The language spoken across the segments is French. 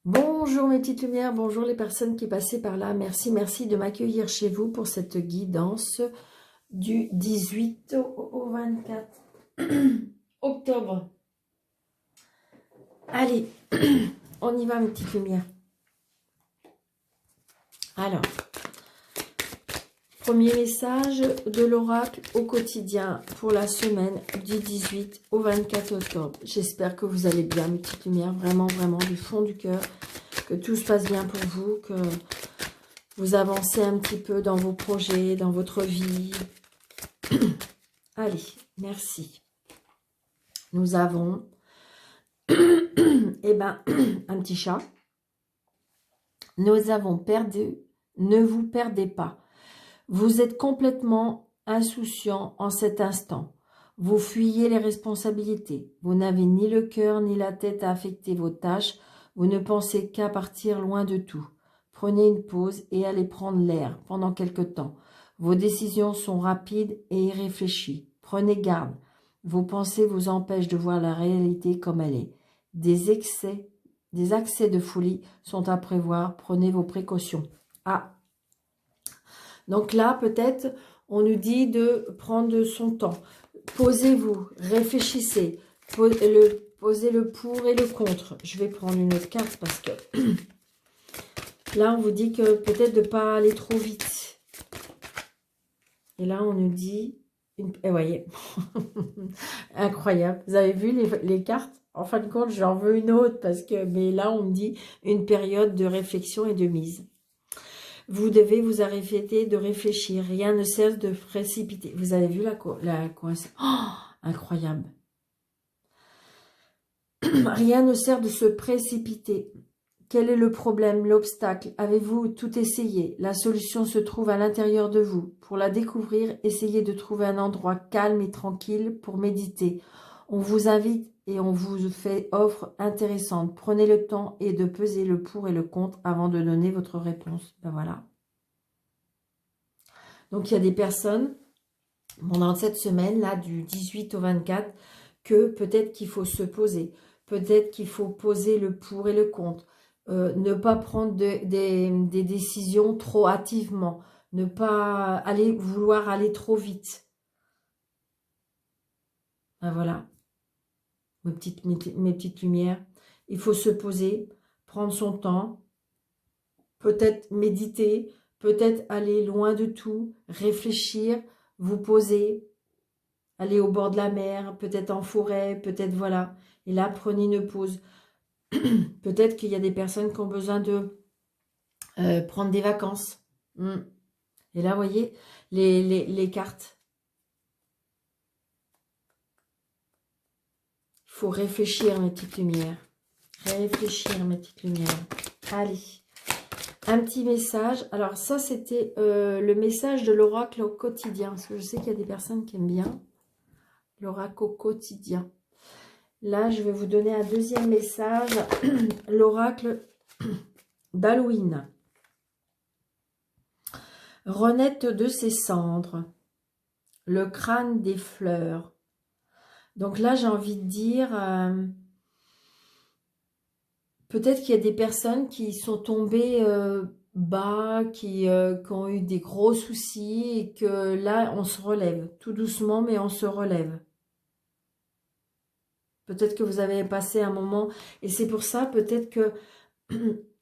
Bonjour mes petites lumières, bonjour les personnes qui passaient par là. Merci de m'accueillir chez vous pour cette guidance du 18 au 24 octobre. Allez, on y va mes petites lumières. Alors, premier message de l'oracle au quotidien pour la semaine du 18 au 24 octobre. J'espère que vous allez bien mes petites lumières, vraiment du fond du cœur. Que tout se passe bien pour vous, que vous avancez un petit peu dans vos projets, dans votre vie. Allez, merci. Nous avons un petit chat. Nous avons perdu. Ne vous perdez pas. Vous êtes complètement insouciant en cet instant. Vous fuyez les responsabilités. Vous n'avez ni le cœur ni la tête à affecter vos tâches. Vous ne pensez qu'à partir loin de tout. Prenez une pause et allez prendre l'air pendant quelque temps. Vos décisions sont rapides et irréfléchies. Prenez garde. Vos pensées vous empêchent de voir la réalité comme elle est. Des accès de folie sont à prévoir. Prenez vos précautions. Ah, donc là, peut-être, on nous dit de prendre son temps. Posez-vous, réfléchissez. Posez le pour et le contre. Je vais prendre une autre carte parce que là, on vous dit que peut-être de ne pas aller trop vite. Et là, on nous dit... Et voyez, incroyable. Vous avez vu les cartes? En fin de compte, j'en veux une autre parce que... Mais là, on me dit une période de réflexion et de mise. Vous devez vous arrêter de réfléchir. Rien ne cesse de précipiter. Vous avez vu la coïncidence? Oh, incroyable. Rien ne sert de se précipiter. Quel est le problème, l'obstacle? Avez-vous tout essayé? La solution se trouve à l'intérieur de vous. Pour la découvrir, essayez de trouver un endroit calme et tranquille pour méditer. On vous invite et on vous fait offre intéressante. Prenez le temps et de peser le pour et le contre avant de donner votre réponse. Ben voilà. Donc, il y a des personnes, pendant cette semaine-là, du 18 au 24, que peut-être qu'il faut se poser. Peut-être qu'il faut poser le pour et le contre. Ne pas prendre des décisions trop hâtivement. Ne pas vouloir aller trop vite. Ben voilà, mes petites lumières. Il faut se poser, prendre son temps, peut-être méditer, peut-être aller loin de tout, réfléchir, vous poser, aller au bord de la mer, peut-être en forêt, peut-être voilà. Et là, prenez une pause. Peut-être qu'il y a des personnes qui ont besoin de prendre des vacances. Et là, vous voyez, les cartes. Il faut réfléchir, mes petites lumières. Réfléchir, mes petites lumières. Allez. Un petit message. Alors ça, c'était le message de l'oracle au quotidien. Parce que je sais qu'il y a des personnes qui aiment bien l'oracle au quotidien. Là, je vais vous donner un deuxième message. L'oracle d'Halloween. Renaître de ses cendres. Le crâne des fleurs. Donc là, j'ai envie de dire... peut-être qu'il y a des personnes qui sont tombées bas, qui ont eu des gros soucis et que là, on se relève. Tout doucement, mais on se relève. Peut-être que vous avez passé un moment et c'est pour ça peut-être que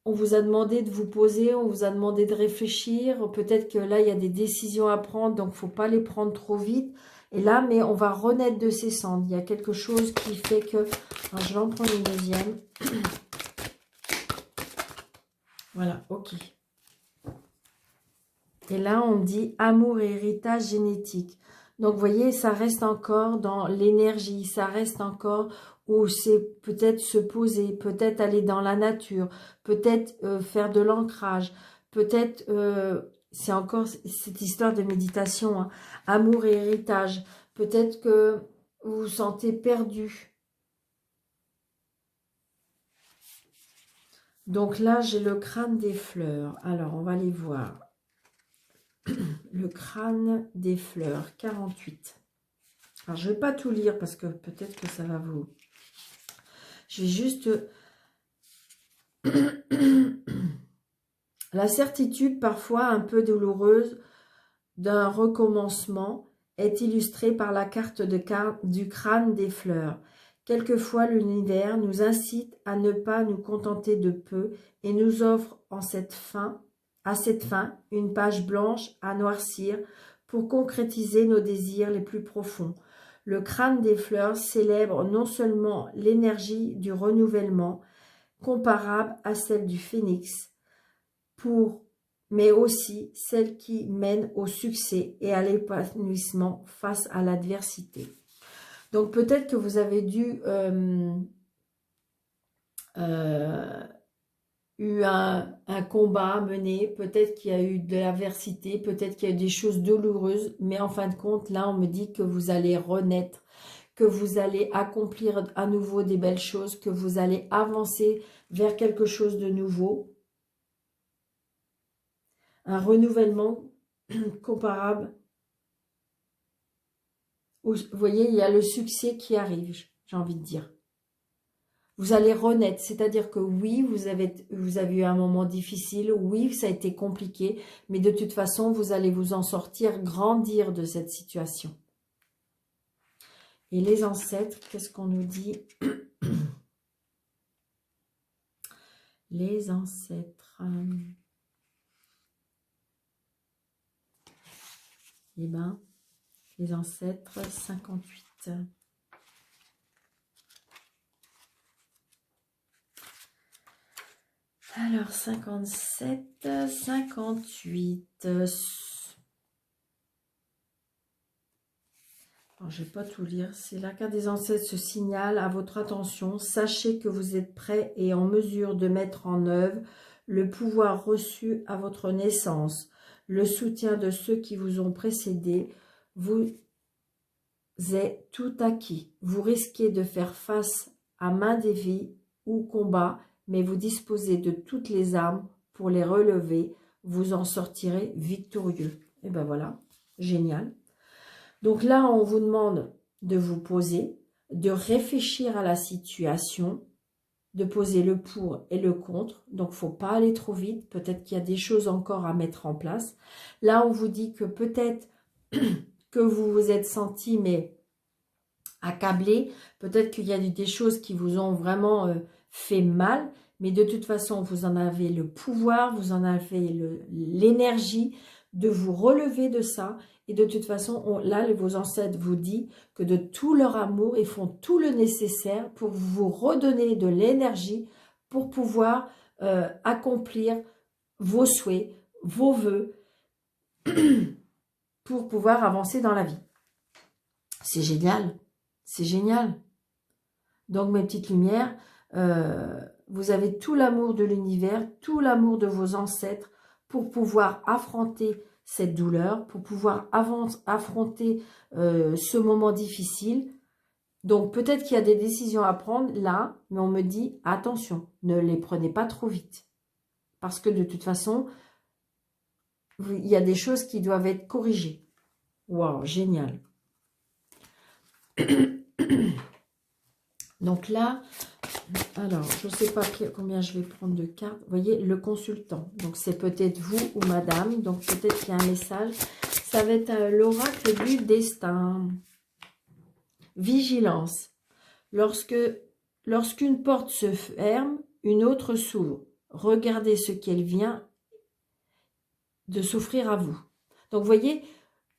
on vous a demandé de vous poser, on vous a demandé de réfléchir. Peut-être que là, il y a des décisions à prendre, donc il ne faut pas les prendre trop vite. Et là, mais on va renaître de ses cendres. Il y a quelque chose qui fait que... Alors, je vais en prendre une deuxième. Voilà, ok. Et là, on dit amour et héritage génétique. Donc, vous voyez, ça reste encore dans l'énergie, ça reste encore où c'est peut-être se poser, peut-être aller dans la nature, peut-être faire de l'ancrage, peut-être, c'est encore cette histoire de méditation, hein, amour et héritage. Peut-être que vous vous sentez perdu. Donc là, j'ai le crâne des fleurs. Alors, on va les voir. Le crâne des fleurs, 48. Alors, je ne vais pas tout lire parce que peut-être que ça va vous... Je vais juste La certitude, parfois un peu douloureuse, d'un recommencement est illustrée par la carte du crâne des fleurs. Quelquefois, l'univers nous incite à ne pas nous contenter de peu et nous offre à cette fin une page blanche à noircir pour concrétiser nos désirs les plus profonds. Le crâne des fleurs célèbre non seulement l'énergie du renouvellement, comparable à celle du phénix, mais aussi celle qui mène au succès et à l'épanouissement face à l'adversité. Donc peut-être que vous avez eu un combat à mener, peut-être qu'il y a eu de l'adversité, peut-être qu'il y a eu des choses douloureuses, mais en fin de compte, là on me dit que vous allez renaître, que vous allez accomplir à nouveau des belles choses, que vous allez avancer vers quelque chose de nouveau. Un renouvellement comparable. Vous voyez, il y a le succès qui arrive, j'ai envie de dire. Vous allez renaître, c'est-à-dire que oui, vous avez eu un moment difficile, oui, ça a été compliqué, mais de toute façon, vous allez vous en sortir, grandir de cette situation. Et les ancêtres, qu'est-ce qu'on nous dit? Les ancêtres. Eh bien, les ancêtres, 58. Alors, 57, 58. Alors, je ne vais pas tout lire. C'est la carte des ancêtres se signale à votre attention. Sachez que vous êtes prêt et en mesure de mettre en œuvre le pouvoir reçu à votre naissance. Le soutien de ceux qui vous ont précédé vous est tout acquis. Vous risquez de faire face à main défis ou combat, mais vous disposez de toutes les armes pour les relever. Vous en sortirez victorieux. Et ben voilà, génial. Donc là, on vous demande de vous poser, de réfléchir à la situation, de poser le pour et le contre. Donc, il ne faut pas aller trop vite. Peut-être qu'il y a des choses encore à mettre en place. Là, on vous dit que peut-être que vous vous êtes senti, mais accablé. Peut-être qu'il y a des choses qui vous ont vraiment fait mal. Mais de toute façon, vous en avez le pouvoir, vous en avez l'énergie de vous relever de ça. Et de toute façon, là, vos ancêtres vous disent que de tout leur amour, ils font tout le nécessaire pour vous redonner de l'énergie pour pouvoir accomplir vos souhaits, vos vœux, pour pouvoir avancer dans la vie. C'est génial, c'est génial. Donc, mes petites lumières, vous avez tout l'amour de l'univers, tout l'amour de vos ancêtres pour pouvoir affronter cette douleur, pour pouvoir affronter ce moment difficile. Donc, peut-être qu'il y a des décisions à prendre là, mais on me dit, attention, ne les prenez pas trop vite. Parce que de toute façon, il y a des choses qui doivent être corrigées. Waouh, génial. Donc là, alors, je ne sais pas combien je vais prendre de cartes. Vous voyez, le consultant. Donc, c'est peut-être vous ou madame. Donc, peut-être qu'il y a un message. Ça va être l'oracle du destin. Vigilance. Lorsqu'une porte se ferme, une autre s'ouvre. Regardez ce qu'elle vient de s'offrir à vous. Donc, vous voyez,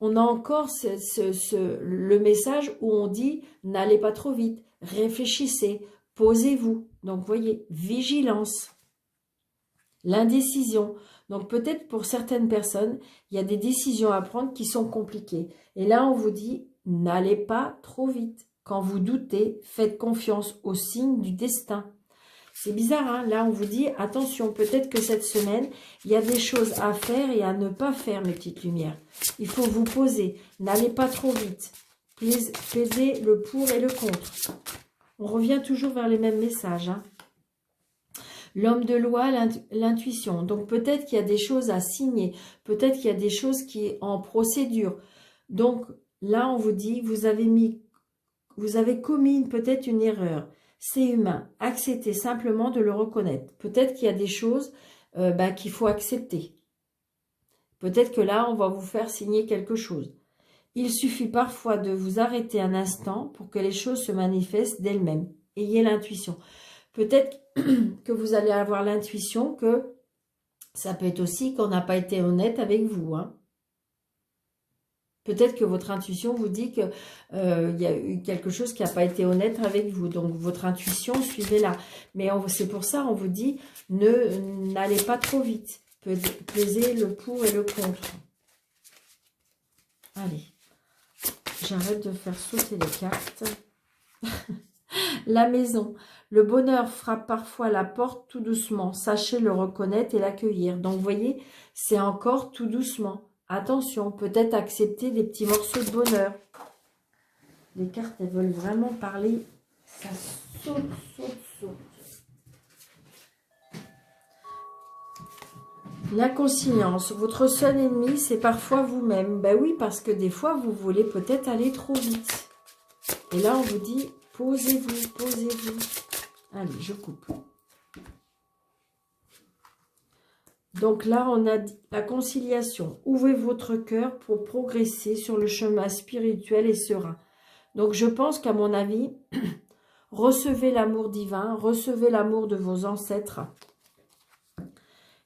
on a encore le message où on dit « N'allez pas trop vite, réfléchissez, posez-vous ». Donc, vous voyez, vigilance, l'indécision. Donc, peut-être pour certaines personnes, il y a des décisions à prendre qui sont compliquées. Et là, on vous dit « N'allez pas trop vite ». Quand vous doutez, faites confiance aux signes du destin. C'est bizarre, hein? Là, on vous dit, attention, peut-être que cette semaine, il y a des choses à faire et à ne pas faire, mes petites lumières. Il faut vous poser. N'allez pas trop vite. Pesez le pour et le contre. On revient toujours vers les mêmes messages. Hein? L'homme de loi, l'intuition. Donc, peut-être qu'il y a des choses à signer. Peut-être qu'il y a des choses qui sont en procédure. Donc, là, on vous dit, vous avez commis peut-être une erreur. c'est humain. Acceptez simplement de le reconnaître. Peut-être qu'il y a des choses qu'il faut accepter. Peut-être que là, on va vous faire signer quelque chose. Il suffit parfois de vous arrêter un instant pour que les choses se manifestent d'elles-mêmes. Ayez l'intuition. Peut-être que vous allez avoir l'intuition que ça peut être aussi qu'on n'a pas été honnête avec vous. Hein. Peut-être que votre intuition vous dit qu'il y a eu quelque chose qui n'a pas été honnête avec vous. Donc, votre intuition, suivez-la. Mais c'est pour ça, on vous dit, n'allez pas trop vite. Pesez le pour et le contre. Allez, j'arrête de faire sauter les cartes. La maison. Le bonheur frappe parfois la porte tout doucement. Sachez le reconnaître et l'accueillir. Donc, vous voyez, c'est encore tout doucement. Attention, peut-être accepter des petits morceaux de bonheur. Les cartes, elles veulent vraiment parler. Ça saute, saute, saute. L'inconscience. Votre seul ennemi, c'est parfois vous-même. Ben oui, parce que des fois, vous voulez peut-être aller trop vite. Et là, on vous dit, posez-vous, posez-vous. Allez, je coupe. Donc là, on a dit la conciliation. Ouvrez votre cœur pour progresser sur le chemin spirituel et serein. Donc, je pense qu'à mon avis, recevez l'amour divin, recevez l'amour de vos ancêtres.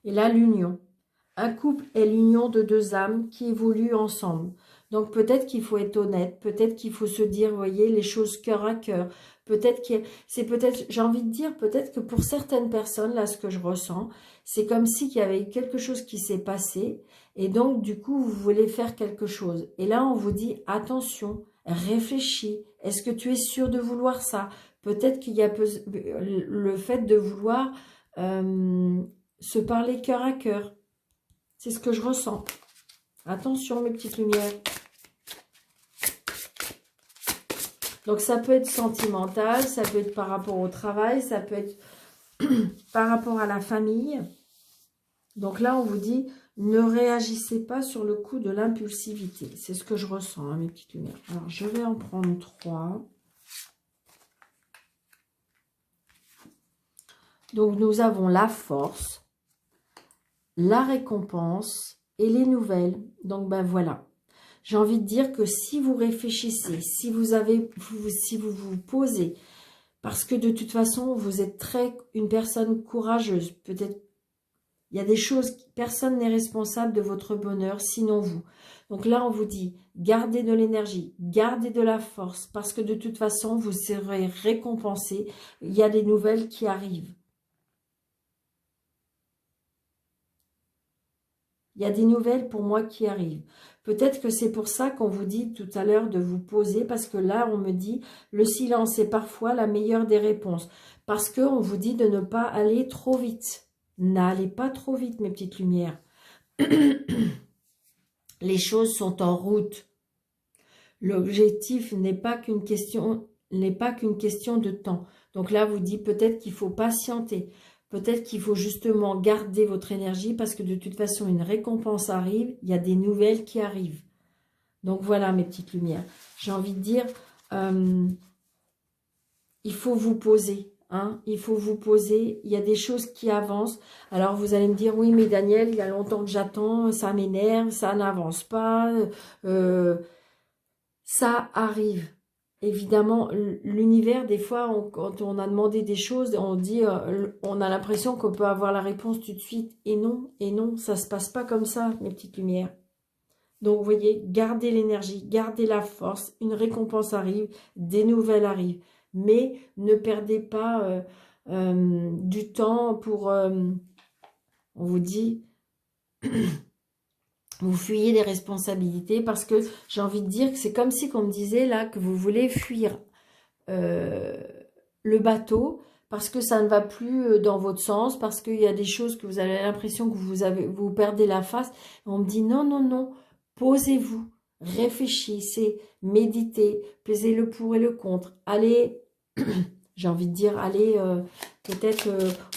Et là, l'union. Un couple est l'union de deux âmes qui évoluent ensemble. Donc, peut-être qu'il faut être honnête, peut-être qu'il faut se dire, vous voyez, les choses cœur à cœur. Peut-être que c'est peut-être, j'ai envie de dire, peut-être que pour certaines personnes, là, ce que je ressens, c'est comme si il y avait quelque chose qui s'est passé. Et donc, du coup, vous voulez faire quelque chose. Et là, on vous dit, attention, réfléchis. Est-ce que tu es sûr de vouloir ça? Peut-être qu'il y a le fait de vouloir se parler cœur à cœur. C'est ce que je ressens. Attention, mes petites lumières. Donc, ça peut être sentimental, ça peut être par rapport au travail, ça peut être par rapport à la famille. Donc là, on vous dit, ne réagissez pas sur le coup de l'impulsivité. C'est ce que je ressens, hein, mes petites lumières. Alors, je vais en prendre 3. Donc, nous avons la force, la récompense et les nouvelles. Donc, ben voilà. J'ai envie de dire que si vous réfléchissez, si vous vous posez, parce que de toute façon, vous êtes une personne courageuse. Peut-être, il y a des choses, personne n'est responsable de votre bonheur, sinon vous. Donc là, on vous dit, gardez de l'énergie, gardez de la force, parce que de toute façon, vous serez récompensé. Il y a des nouvelles qui arrivent. Il y a des nouvelles pour moi qui arrivent. Peut-être que c'est pour ça qu'on vous dit tout à l'heure de vous poser, parce que là, on me dit, le silence est parfois la meilleure des réponses. Parce qu'on vous dit de ne pas aller trop vite. N'allez pas trop vite, mes petites lumières. Les choses sont en route. L'objectif n'est pas qu'une question de temps. Donc là, vous dit peut-être qu'il faut patienter. Peut-être qu'il faut justement garder votre énergie parce que de toute façon, une récompense arrive. Il y a des nouvelles qui arrivent. Donc voilà, mes petites lumières. J'ai envie de dire, il faut vous poser. Hein, il faut vous poser. Il y a des choses qui avancent. Alors, vous allez me dire, oui, mais Daniel, il y a longtemps que j'attends. Ça m'énerve, ça n'avance pas. Ça arrive. Évidemment, l'univers, des fois, quand on a demandé des choses, on dit, on a l'impression qu'on peut avoir la réponse tout de suite. Et non, ça ne se passe pas comme ça, mes petites lumières. Donc, vous voyez, gardez l'énergie, gardez la force. Une récompense arrive, des nouvelles arrivent. Mais ne perdez pas du temps pour, on vous dit... Vous fuyez des responsabilités parce que j'ai envie de dire que c'est comme si qu'on me disait là que vous voulez fuir le bateau parce que ça ne va plus dans votre sens, parce qu'il y a des choses que vous avez l'impression que vous perdez la face. On me dit non, non, non, posez-vous, réfléchissez, méditez, pesez le pour et le contre. Allez, j'ai envie de dire, allez peut-être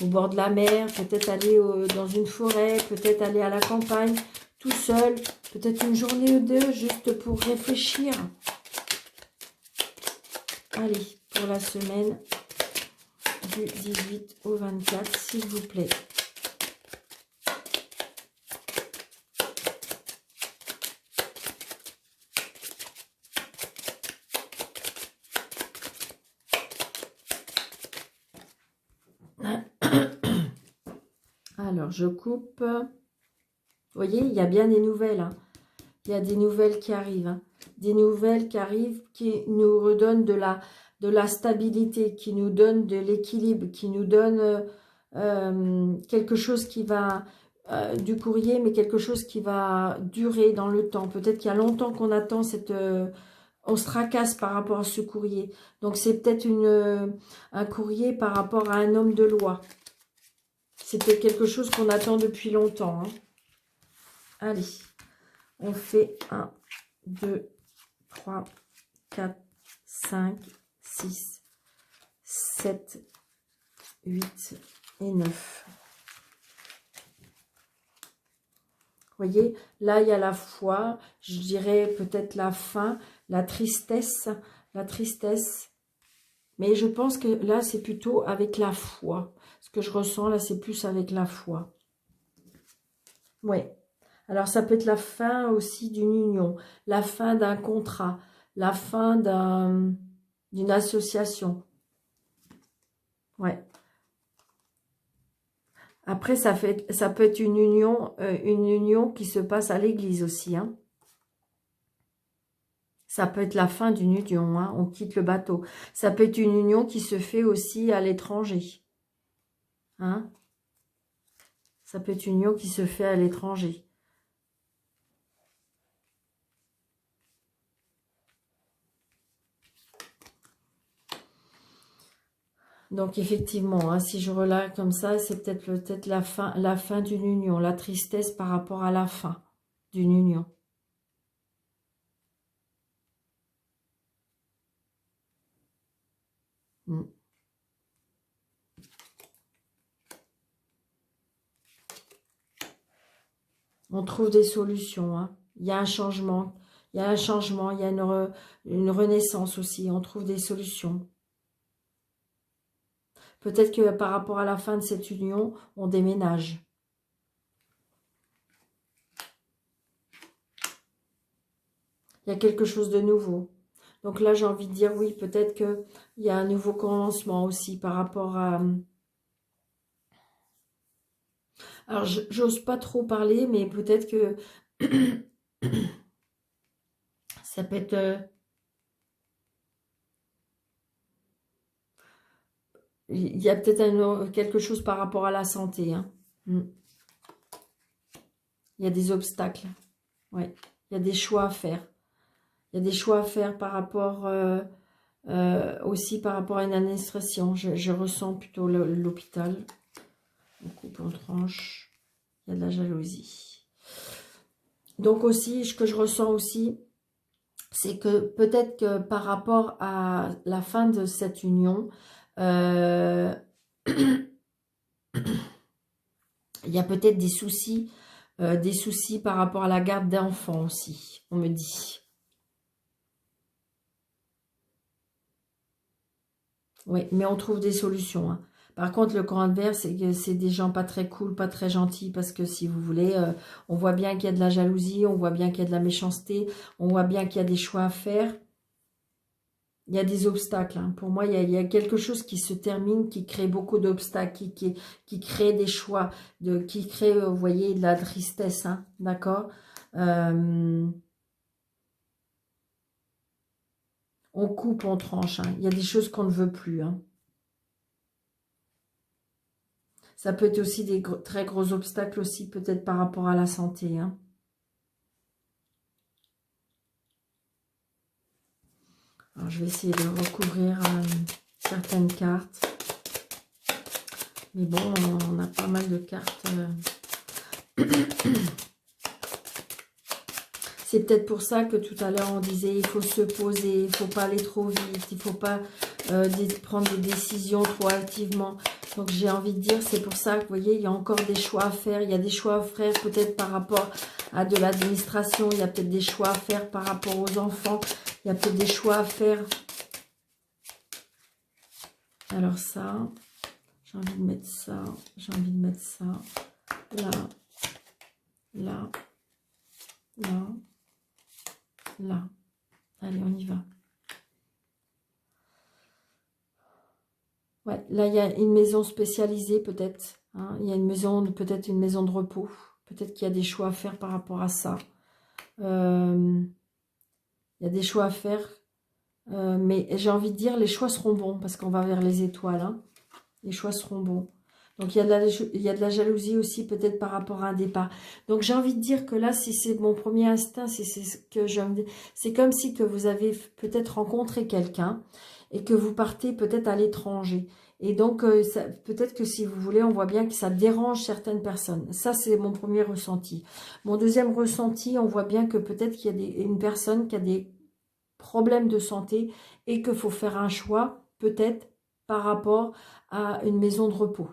au bord de la mer, peut-être aller dans une forêt, peut-être aller à la campagne, tout seul, peut-être une journée ou deux, juste pour réfléchir. Allez, pour la semaine du 18 au 24, s'il vous plaît. Alors, je coupe. Vous voyez, il y a bien des nouvelles. Hein. Il y a des nouvelles qui arrivent. Hein. Des nouvelles qui arrivent, qui nous redonnent de la stabilité, qui nous donnent de l'équilibre, qui nous donnent quelque chose qui va... du courrier, mais quelque chose qui va durer dans le temps. Peut-être qu'il y a longtemps qu'on attend cette... on se tracasse par rapport à ce courrier. Donc, c'est peut-être un courrier par rapport à un homme de loi. C'est peut-être quelque chose qu'on attend depuis longtemps. Hein. Allez, on fait 1, 2, 3, 4, 5, 6, 7, 8 et 9. Vous voyez, là, il y a la foi, je dirais peut-être la faim, la tristesse. Mais je pense que là, c'est plutôt avec la foi. Ce que je ressens, là, c'est plus avec la foi. Ouais. Alors, ça peut être la fin aussi d'une union, la fin d'un contrat, la fin d'une association. Ouais. Après, ça peut être une union qui se passe à l'église aussi. Hein. Ça peut être la fin d'une union, hein. On quitte le bateau. Ça peut être une union qui se fait aussi à l'étranger. Hein. Ça peut être une union qui se fait à l'étranger. Donc effectivement, hein, si je relâche comme ça, c'est peut-être la fin d'une union, la tristesse par rapport à la fin d'une union. On trouve des solutions. Hein. Il y a un changement. Il y a une renaissance aussi. On trouve des solutions. Peut-être que par rapport à la fin de cette union, on déménage. Il y a quelque chose de nouveau. Donc là, j'ai envie de dire oui, peut-être qu'il y a un nouveau commencement aussi par rapport à... Alors, j'ose pas trop parler, mais peut-être que ça peut être... il y a peut-être quelque chose par rapport à la santé. Hein. Il y a des obstacles. Ouais. Il y a des choix à faire. Il y a des choix à faire par rapport... aussi par rapport à une administration. Je ressens plutôt l'hôpital. On coupe, on tranche. Il y a de la jalousie. Donc aussi, ce que je ressens aussi, c'est que peut-être que par rapport à la fin de cette union, il y a peut-être des soucis par rapport à la garde d'enfants aussi, on me dit. Oui, mais on trouve des solutions. Hein. Par contre, le camp adverse, c'est que c'est des gens pas très cool, pas très gentils, parce que si vous voulez, on voit bien qu'il y a de la jalousie, on voit bien qu'il y a de la méchanceté, on voit bien qu'il y a des choix à faire. Il y a des obstacles. Hein. Pour moi, il y a quelque chose qui se termine, qui crée beaucoup d'obstacles, qui crée des choix, qui crée, vous voyez, de la tristesse. Hein, d'accord. On coupe, on tranche. Hein. Il y a des choses qu'on ne veut plus. Hein. Ça peut être aussi des très gros obstacles aussi, peut-être par rapport à la santé. Hein. Alors, je vais essayer de recouvrir certaines cartes. Mais bon, on a pas mal de cartes. C'est peut-être pour ça que tout à l'heure, on disait il faut se poser, il ne faut pas aller trop vite, il ne faut pas prendre des décisions trop activement. Donc, j'ai envie de dire, c'est pour ça que, vous voyez, il y a encore des choix à faire. Il y a des choix à faire peut-être par rapport à de l'administration. Il y a peut-être des choix à faire par rapport aux enfants. Il y a peut-être des choix à faire. Alors ça, J'ai envie de mettre ça. J'ai envie de mettre ça. Là. Là. Là. Là. Allez, on y va. Ouais, là, il y a une maison spécialisée, peut-être. Hein. Il y a une maison, peut-être une maison de repos. Peut-être qu'il y a des choix à faire par rapport à ça. Il y a des choix à faire. Mais j'ai envie de dire, les choix seront bons, parce qu'on va vers les étoiles. Hein. Les choix seront bons. Donc, il y a de la jalousie aussi, peut-être par rapport à un départ. Donc, j'ai envie de dire que là, si c'est mon premier instinct, si c'est ce que c'est comme si que vous avez peut-être rencontré quelqu'un et que vous partez peut-être à l'étranger. Et donc, peut-être que si vous voulez, on voit bien que ça dérange certaines personnes. Ça, c'est mon premier ressenti. Mon deuxième ressenti, on voit bien que peut-être qu'il y a une personne qui a des problèmes de santé et qu'il faut faire un choix, peut-être, par rapport à une maison de repos.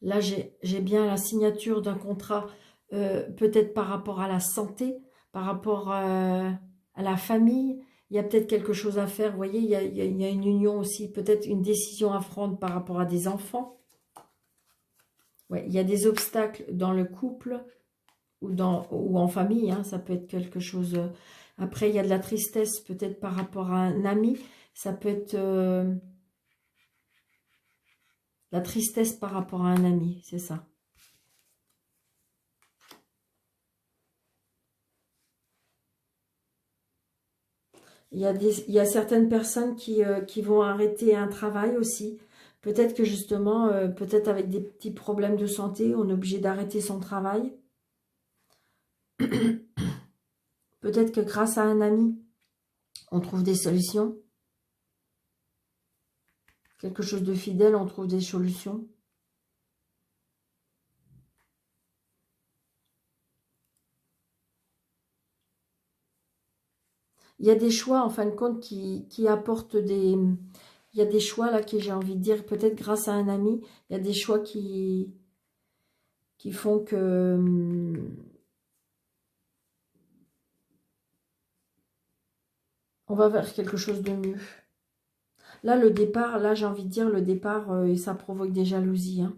Là, j'ai bien la signature d'un contrat, peut-être par rapport à la santé, par rapport à la famille. Il y a peut-être quelque chose à faire. Vous voyez, il y a une union aussi, peut-être une décision à prendre par rapport à des enfants. Ouais, il y a des obstacles dans le couple ou en famille. Hein, ça peut être quelque chose. Après, il y a de la tristesse, peut-être par rapport à un ami. Ça peut être la tristesse par rapport à un ami, c'est ça. Il y a certaines personnes qui vont arrêter un travail aussi. Peut-être que justement, peut-être avec des petits problèmes de santé, on est obligé d'arrêter son travail. Peut-être que grâce à un ami, on trouve des solutions. Quelque chose de fidèle, on trouve des solutions. Il y a des choix, en fin de compte, qui apportent des... Il y a des choix, là, que j'ai envie de dire, peut-être grâce à un ami, il y a des choix qui font que... on va vers quelque chose de mieux. Là, le départ, là, j'ai envie de dire, le départ, ça provoque des jalousies. Hein.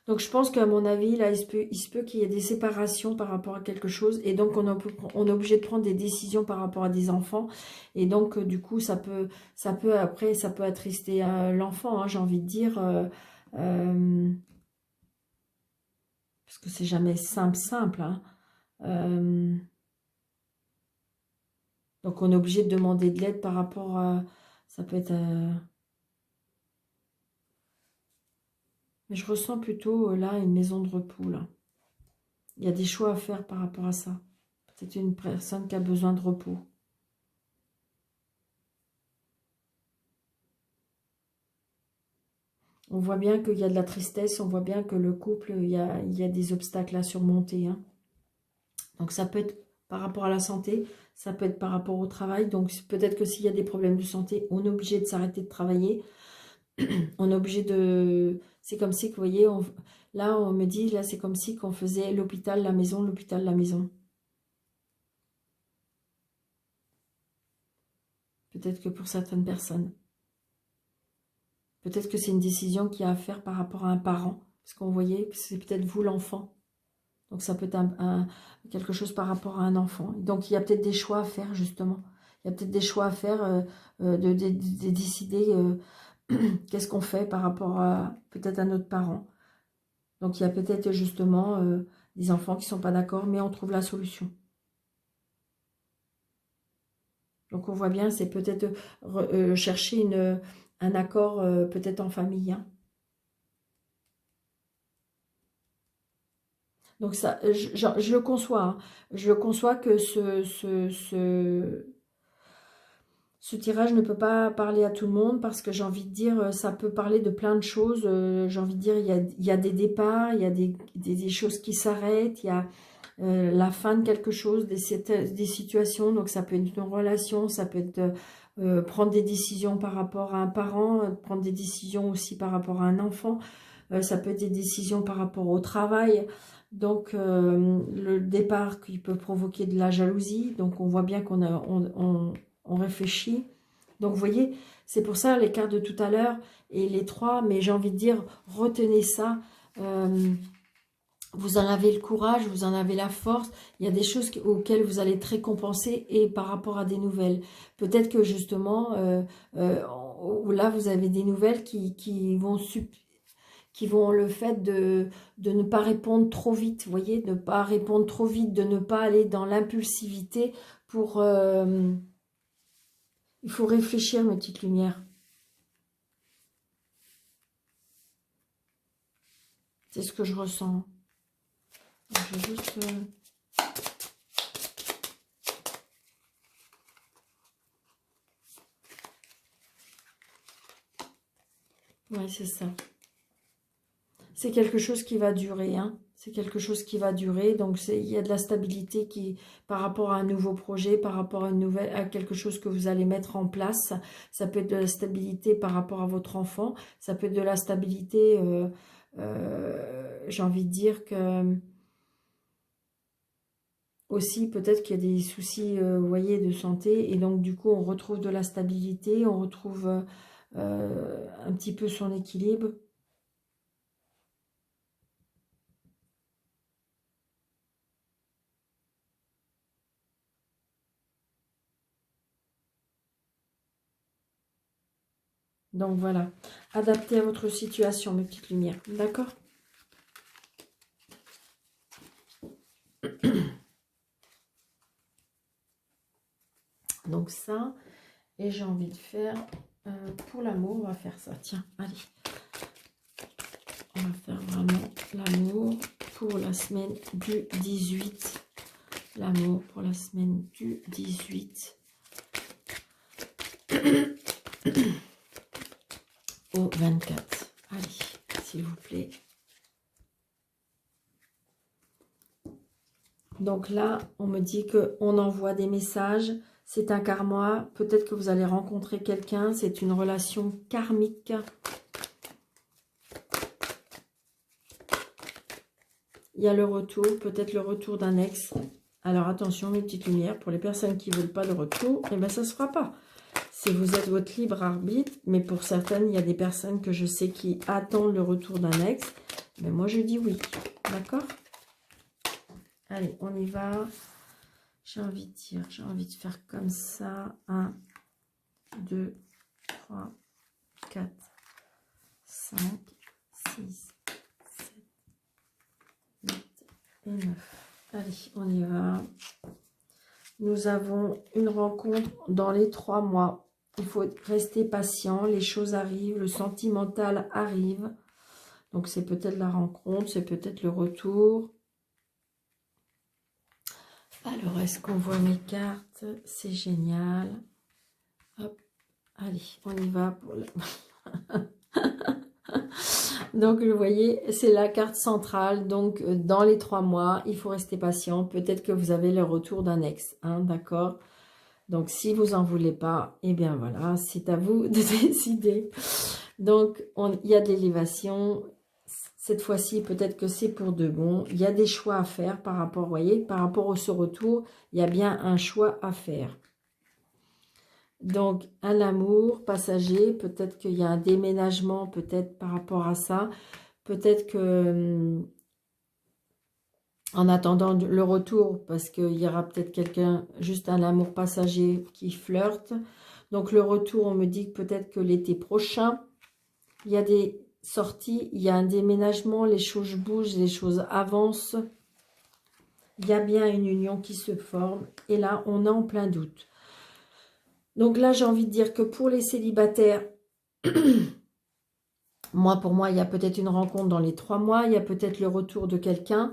Donc, je pense qu'à mon avis, là, il se peut qu'il y ait des séparations par rapport à quelque chose. Et donc, on est obligé de prendre des décisions par rapport à des enfants. Et donc, du coup, après, ça peut attrister l'enfant, hein, j'ai envie de dire. Parce que c'est jamais simple. Hein. Donc, on est obligé de demander de l'aide par rapport à... Ça peut être... mais je ressens plutôt, là, une maison de repos, là. Il y a des choix à faire par rapport à ça. Peut-être une personne qui a besoin de repos. On voit bien qu'il y a de la tristesse, on voit bien que le couple, il y a des obstacles à surmonter. Hein. Donc, ça peut être par rapport à la santé, ça peut être par rapport au travail. Donc, peut-être que s'il y a des problèmes de santé, on est obligé de s'arrêter de travailler. On est obligé de... C'est comme si, vous voyez, là, on me dit, là, c'est comme si qu'on faisait l'hôpital, la maison, l'hôpital, la maison. Peut-être que pour certaines personnes. Peut-être que c'est une décision qu'il y a à faire par rapport à un parent. Parce qu'on voyait, c'est peut-être vous l'enfant. Donc, ça peut être quelque chose par rapport à un enfant. Donc, il y a peut-être des choix à faire, justement. Il y a peut-être des choix à faire, de décider qu'est-ce qu'on fait par rapport à peut-être à notre parent. Donc, il y a peut-être justement des enfants qui ne sont pas d'accord, mais on trouve la solution. Donc, on voit bien, c'est peut-être chercher un accord peut-être en famille. Hein. Donc, ça, je le conçois. Hein. Je conçois que ce tirage ne peut pas parler à tout le monde parce que j'ai envie de dire, ça peut parler de plein de choses. J'ai envie de dire, il y a des départs, il y a des choses qui s'arrêtent, il y a la fin de quelque chose, des situations. Donc, ça peut être une relation, ça peut être prendre des décisions par rapport à un parent, prendre des décisions aussi par rapport à un enfant. Ça peut être des décisions par rapport au travail. Donc, le départ qui peut provoquer de la jalousie. Donc, on voit bien on réfléchit. Donc, vous voyez, c'est pour ça les cartes de tout à l'heure et les trois. Mais j'ai envie de dire, retenez ça. Vous en avez le courage, vous en avez la force. Il y a des choses auxquelles vous allez être récompensé et par rapport à des nouvelles. Peut-être que justement, là, vous avez des nouvelles qui vont le fait de ne pas répondre trop vite, vous voyez, de ne pas répondre trop vite, de ne pas aller dans l'impulsivité pour... il faut réfléchir, mes petites lumières. C'est ce que je ressens. Je vais juste... Oui, c'est ça. C'est quelque chose qui va durer, hein. C'est quelque chose qui va durer, donc il y a de la stabilité par rapport à un nouveau projet, par rapport à quelque chose que vous allez mettre en place. Ça peut être de la stabilité par rapport à votre enfant, ça peut être de la stabilité, j'ai envie de dire que aussi peut-être qu'il y a des soucis, vous voyez, de santé, et donc du coup on retrouve de la stabilité, on retrouve un petit peu son équilibre. Donc voilà, adaptez à votre situation, mes petites lumières, d'accord? Donc ça, et j'ai envie de faire, pour l'amour, on va faire ça, tiens, allez. On va faire vraiment l'amour pour la semaine du 18. L'amour pour la semaine du 18. Au 24. Allez, s'il vous plaît. Donc là, on me dit qu'on envoie des messages. C'est un karma. Peut-être que vous allez rencontrer quelqu'un. C'est une relation karmique. Il y a le retour, peut-être le retour d'un ex. Alors attention, mes petites lumières, pour les personnes qui ne veulent pas de retour, eh bien ça ne se fera pas. Si vous êtes votre libre arbitre, mais pour certaines, il y a des personnes que je sais qui attendent le retour d'un ex. Mais moi, je dis oui. D'accord? Allez, on y va. J'ai envie de dire, j'ai envie de faire comme ça. 1, 2, 3, 4, 5, 6, 7, 8 et 9. Allez, on y va. Nous avons une rencontre dans les 3 mois. Il faut rester patient, les choses arrivent, le sentimental arrive. Donc c'est peut-être la rencontre, c'est peut-être le retour. Alors, est-ce qu'on voit mes cartes? C'est génial. Hop, allez, on y va pour le... Donc, vous voyez, c'est la carte centrale. Donc, dans les 3 mois, il faut rester patient. Peut-être que vous avez le retour d'un ex, hein, d'accord? Donc, si vous n'en voulez pas, eh bien voilà, c'est à vous de décider. Donc, il y a de l'élévation. Cette fois-ci, peut-être que c'est pour de bon. Il y a des choix à faire par rapport, vous voyez, par rapport à ce retour, il y a bien un choix à faire. Donc, un amour passager, peut-être qu'il y a un déménagement, peut-être par rapport à ça. Peut-être que, en attendant le retour, parce qu'il y aura peut-être quelqu'un, juste un amour passager qui flirte. Donc, le retour, on me dit que peut-être que l'été prochain, il y a des sorties, il y a un déménagement, les choses bougent, les choses avancent. Il y a bien une union qui se forme. Et là, on est en plein doute. Donc là, j'ai envie de dire que pour les célibataires, pour moi, il y a peut-être une rencontre dans les 3 mois. Il y a peut-être le retour de quelqu'un.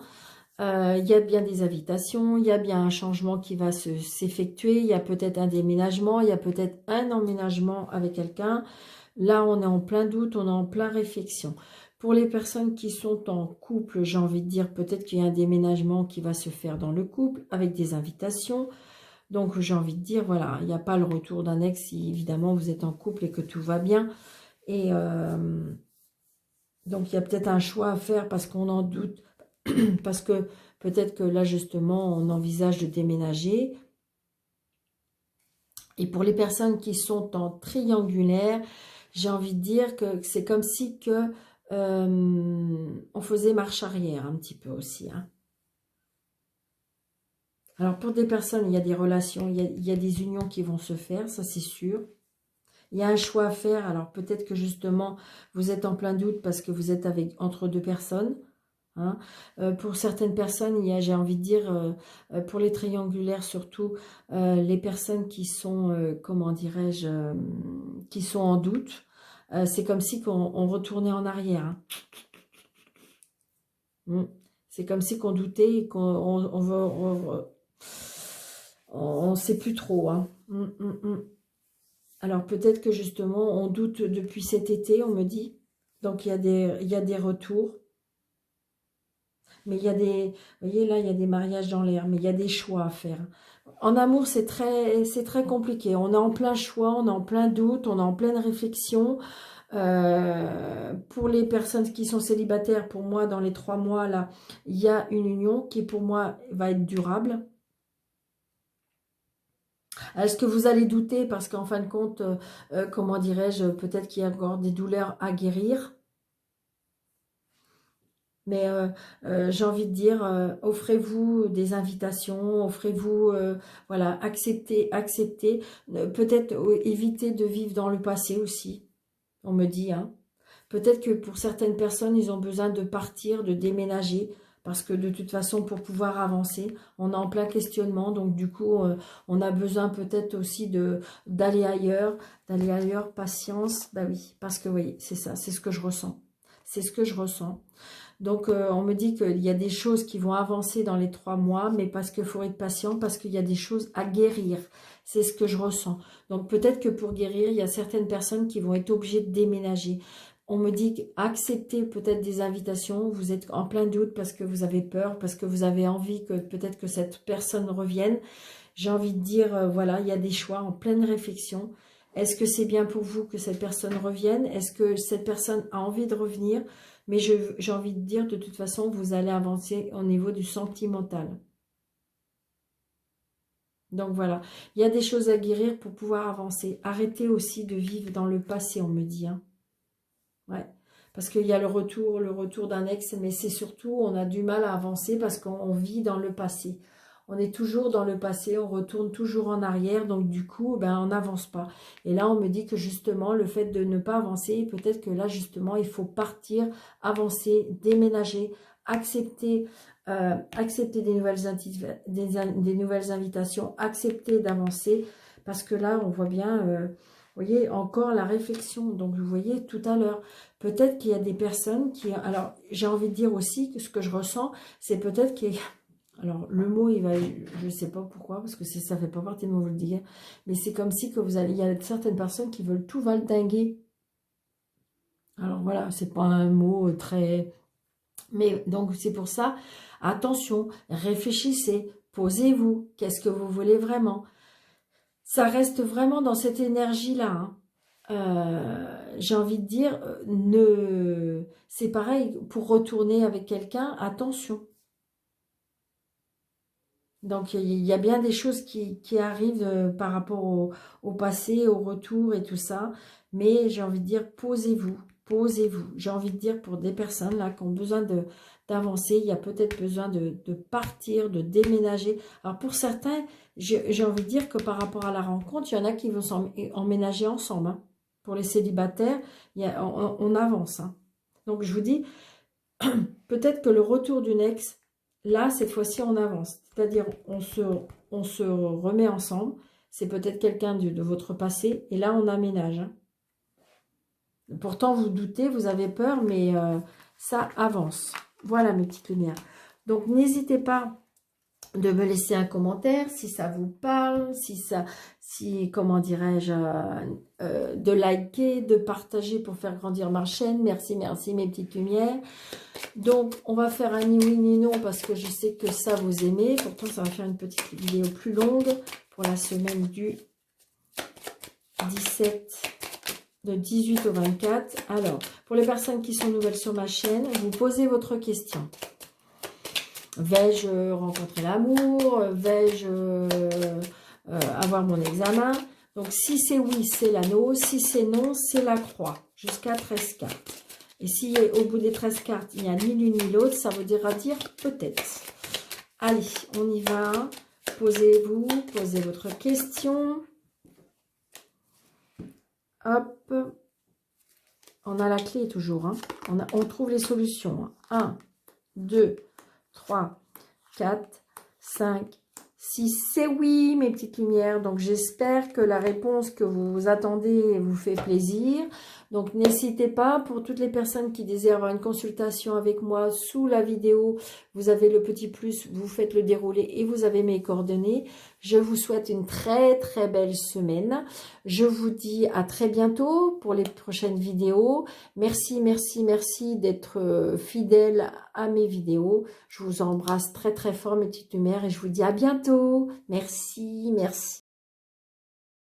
Il y a bien des invitations. Il y a bien un changement qui va s'effectuer. Il y a peut-être un déménagement. Il y a peut-être un emménagement avec quelqu'un. Là, on est en plein doute. On est en plein réflexion. Pour les personnes qui sont en couple, j'ai envie de dire peut-être qu'il y a un déménagement qui va se faire dans le couple avec des invitations. Donc, j'ai envie de dire, voilà, il n'y a pas le retour d'un ex si, évidemment, vous êtes en couple et que tout va bien. Et donc, il y a peut-être un choix à faire parce qu'on en doute. parce que peut-être que là, justement, on envisage de déménager. Et pour les personnes qui sont en triangulaire, j'ai envie de dire que c'est comme si que on faisait marche arrière un petit peu aussi. Hein. Alors pour des personnes, il y a des relations, il y a des unions qui vont se faire, ça c'est sûr. Il y a un choix à faire, alors peut-être que justement vous êtes en plein doute parce que vous êtes entre deux personnes. Hein. Pour certaines personnes, j'ai envie de dire, pour les triangulaires surtout, les personnes qui sont, comment dirais-je, qui sont en doute, c'est comme si on retournait en arrière. Hein. C'est comme si qu'on doutait et on ne sait plus trop. Hein. Alors peut-être que justement on doute depuis cet été, on me dit. Donc il y a des retours. Mais il y a des, vous voyez là, il y a des mariages dans l'air, mais il y a des choix à faire. En amour, c'est très compliqué. On est en plein choix, on est en plein doute, on est en pleine réflexion. Pour les personnes qui sont célibataires, pour moi, dans les 3 mois, là, il y a une union qui, pour moi, va être durable. Est-ce que vous allez douter parce qu'en fin de compte, comment dirais-je, peut-être qu'il y a encore des douleurs à guérir. Mais j'ai envie de dire, offrez-vous des invitations, offrez-vous, voilà, acceptez. Peut-être éviter de vivre dans le passé aussi, on me dit. Hein. Peut-être que pour certaines personnes, ils ont besoin de partir, de déménager, parce que de toute façon, pour pouvoir avancer, on est en plein questionnement. Donc du coup, on a besoin peut-être aussi d'aller ailleurs, patience. Bah oui, parce que oui, c'est ça, c'est ce que je ressens. C'est ce que je ressens. Donc, on me dit qu'il y a des choses qui vont avancer dans les 3 mois, mais parce qu'il faut être patient, parce qu'il y a des choses à guérir. C'est ce que je ressens. Donc, peut-être que pour guérir, il y a certaines personnes qui vont être obligées de déménager. On me dit accepter peut-être des invitations, vous êtes en plein doute parce que vous avez peur, parce que vous avez envie que peut-être que cette personne revienne. J'ai envie de dire, voilà, il y a des choix en pleine réflexion. Est-ce que c'est bien pour vous que cette personne revienne? Est-ce que cette personne a envie de revenir? Mais j'ai envie de dire, de toute façon, vous allez avancer au niveau du sentimental. Donc voilà, il y a des choses à guérir pour pouvoir avancer. Arrêtez aussi de vivre dans le passé, on me dit. Hein. Ouais, parce qu'il y a le retour d'un ex, mais c'est surtout, on a du mal à avancer parce qu'on vit dans le passé. On est toujours dans le passé, on retourne toujours en arrière, donc du coup, ben, on n'avance pas. Et là, on me dit que justement, le fait de ne pas avancer, peut-être que là, justement, il faut partir, avancer, déménager, accepter, accepter des nouvelles invitations, accepter d'avancer, parce que là, on voit bien, vous voyez, encore la réflexion. Donc, vous voyez, tout à l'heure, peut-être qu'il y a des personnes qui... Alors, j'ai envie de dire aussi que ce que je ressens, c'est peut-être qu'il y a... Alors, le mot, il va, je ne sais pas pourquoi, parce que ça ne fait pas partie de mon dire, mais c'est comme si que il y a certaines personnes qui veulent tout valdinguer. Alors voilà, c'est pas un mot très... Mais donc, c'est pour ça, attention, réfléchissez, posez-vous, qu'est-ce que vous voulez vraiment? Ça reste vraiment dans cette énergie-là, hein. J'ai envie de dire, c'est pareil, pour retourner avec quelqu'un, attention. Donc, il y a bien des choses qui arrivent par rapport au passé, au retour et tout ça. Mais j'ai envie de dire, posez-vous, posez-vous. J'ai envie de dire, pour des personnes là qui ont besoin d'avancer, il y a peut-être besoin de partir, de déménager. Alors, pour certains, j'ai envie de dire que par rapport à la rencontre, il y en a qui vont emménager ensemble. Hein. Pour les célibataires, on avance. Hein. Donc, je vous dis, peut-être que le retour d'une ex, là, cette fois-ci, on avance. C'est-à-dire, on se remet ensemble. C'est peut-être quelqu'un de votre passé. Et là, on aménage. Hein. Pourtant, vous doutez, vous avez peur, mais ça avance. Voilà, mes petites lumières. Donc, n'hésitez pas de me laisser un commentaire si ça vous parle, comment dirais-je, de liker, de partager pour faire grandir ma chaîne. Merci, merci mes petites lumières. Donc, on va faire un ni oui ni non parce que je sais que ça vous aimez. Pourtant, ça va faire une petite vidéo plus longue pour la semaine du 17, de 18 au 24. Alors, pour les personnes qui sont nouvelles sur ma chaîne, vous posez votre question. Vais-je rencontrer l'amour? Vais-je avoir mon examen? Donc, si c'est oui, c'est l'anneau. Si c'est non, c'est la croix. Jusqu'à 13 cartes. Et si au bout des 13 cartes, il n'y a ni l'une ni l'autre, ça veut dire peut-être. Allez, on y va. Posez-vous, posez votre question. Hop. On a la clé toujours. Hein. On trouve les solutions. 1, 2, 3, 4, 5, 6. C'est oui, mes petites lumières. Donc, j'espère que la réponse que vous attendez vous fait plaisir. Donc, n'hésitez pas, pour toutes les personnes qui désirent avoir une consultation avec moi, sous la vidéo, vous avez le petit plus, vous faites le déroulé et vous avez mes coordonnées. Je vous souhaite une très très belle semaine. Je vous dis à très bientôt pour les prochaines vidéos. Merci, merci, merci d'être fidèle à mes vidéos. Je vous embrasse très très fort, mes petites lumières, et je vous dis à bientôt. Merci, merci.